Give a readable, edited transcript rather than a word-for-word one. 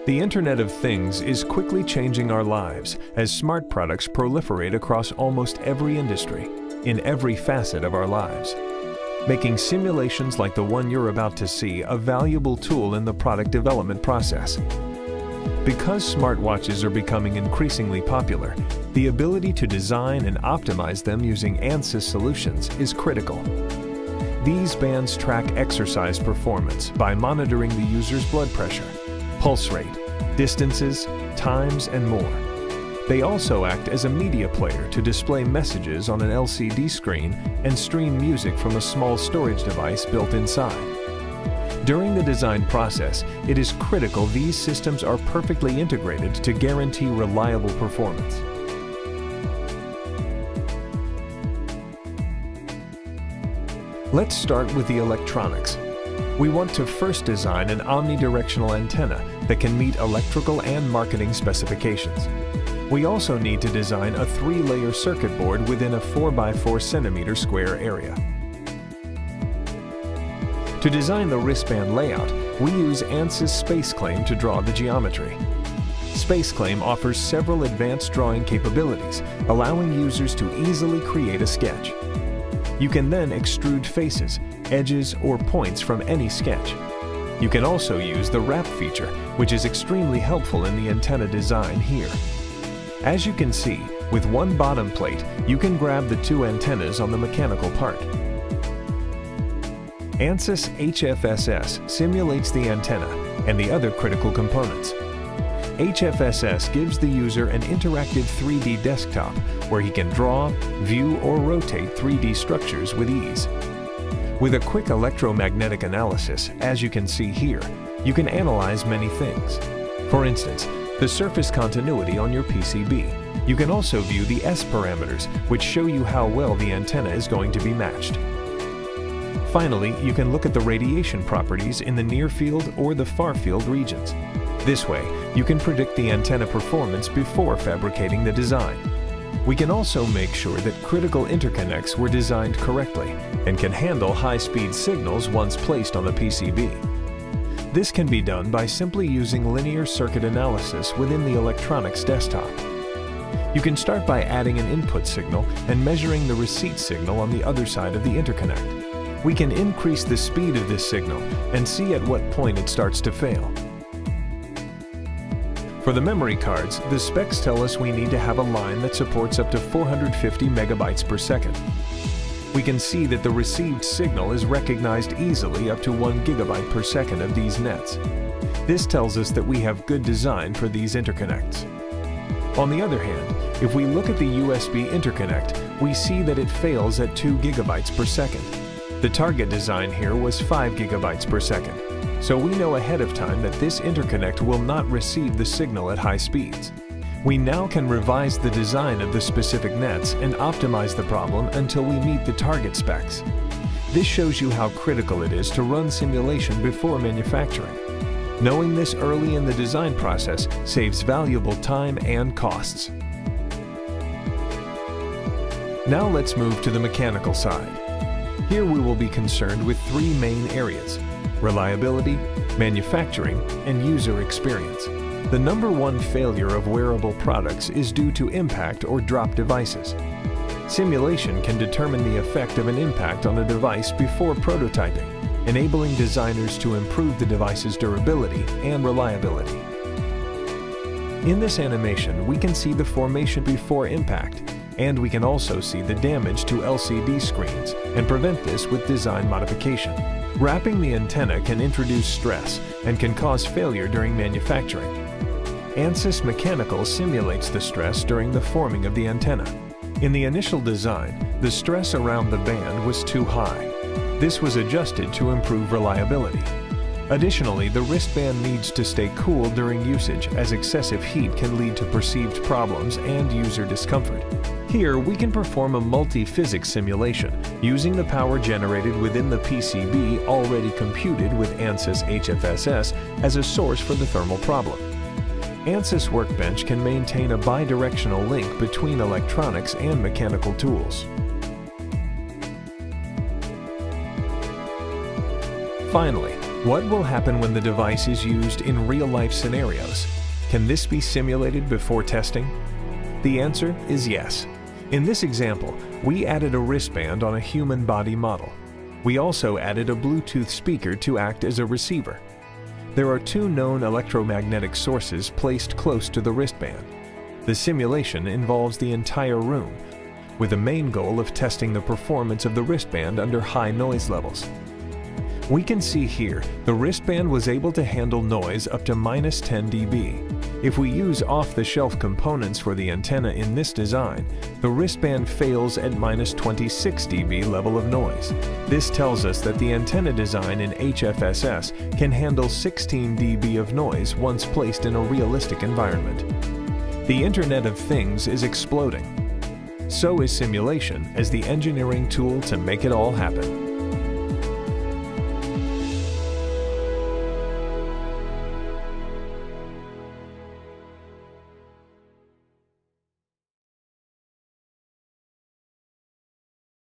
The Internet of Things is quickly changing our lives as smart products proliferate across almost every industry, in every facet of our lives, making simulations like the one you're about to see a valuable tool in the product development process. Because smartwatches are becoming increasingly popular, the ability to design and optimize them using Ansys solutions is critical. These bands track exercise performance by monitoring the user's blood pressure, pulse rate, distances, times, and more. They also act as a media player to display messages on an LCD screen and stream music from a small storage device built inside. During the design process, it is critical these systems are perfectly integrated to guarantee reliable performance. Let's start with the electronics. We want to first design an omnidirectional antenna that can meet electrical and marketing specifications. We also need to design a 3-layer circuit board within a 4x4 centimeter square area. To design the wristband layout, we use Ansys SpaceClaim to draw the geometry. SpaceClaim offers several advanced drawing capabilities, allowing users to easily create a sketch. You can then extrude faces, edges, or points from any sketch. You can also use the wrap feature, which is extremely helpful in the antenna design here. As you can see, with one bottom plate, you can grab the 2 antennas on the mechanical part. Ansys HFSS simulates the antenna and the other critical components. HFSS gives the user an interactive 3D desktop where he can draw, view, or rotate 3D structures with ease. With a quick electromagnetic analysis, as you can see here, you can analyze many things. For instance, the surface continuity on your PCB. You can also view the S parameters, which show you how well the antenna is going to be matched. Finally, you can look at the radiation properties in the near field or the far field regions. This way, you can predict the antenna performance before fabricating the design. We can also make sure that critical interconnects were designed correctly and can handle high-speed signals once placed on the PCB. This can be done by simply using linear circuit analysis within the electronics desktop. You can start by adding an input signal and measuring the receipt signal on the other side of the interconnect. We can increase the speed of this signal and see at what point it starts to fail. For the memory cards, the specs tell us we need to have a line that supports up to 450 megabytes per second. We can see that the received signal is recognized easily up to 1 gigabyte per second of these nets. This tells us that we have good design for these interconnects. On the other hand, if we look at the USB interconnect, we see that it fails at 2 gigabytes per second. The target design here was 5 gigabytes per second, so we know ahead of time that this interconnect will not receive the signal at high speeds. We now can revise the design of the specific nets and optimize the problem until we meet the target specs. This shows you how critical it is to run simulation before manufacturing. Knowing this early in the design process saves valuable time and costs. Now let's move to the mechanical side. Here we will be concerned with 3 main areas: reliability, manufacturing, and user experience. The number 1 failure of wearable products is due to impact or drop devices. Simulation can determine the effect of an impact on a device before prototyping, enabling designers to improve the device's durability and reliability. In this animation, we can see the formation before impact, and we can also see the damage to LCD screens and prevent this with design modification. Wrapping the antenna can introduce stress and can cause failure during manufacturing. Ansys Mechanical simulates the stress during the forming of the antenna. In the initial design, the stress around the band was too high. This was adjusted to improve reliability. Additionally, the wristband needs to stay cool during usage, as excessive heat can lead to perceived problems and user discomfort. Here, we can perform a multi-physics simulation using the power generated within the PCB already computed with Ansys HFSS as a source for the thermal problem. Ansys Workbench can maintain a bidirectional link between electronics and mechanical tools. Finally, What will happen when the device is used in real-life scenarios? Can this be simulated before testing? The answer is yes. In this example, we added a wristband on a human body model. We also added a Bluetooth speaker to act as a receiver. There are two known electromagnetic sources placed close to the wristband. The simulation involves the entire room, with the main goal of testing the performance of the wristband under high noise levels. We can see here the wristband was able to handle noise up to -10 dB. If we use off-the-shelf components for the antenna in this design, the wristband fails at -26 dB level of noise. This tells us that the antenna design in HFSS can handle 16 dB of noise once placed in a realistic environment. The Internet of Things is exploding. So is simulation as the engineering tool to make it all happen.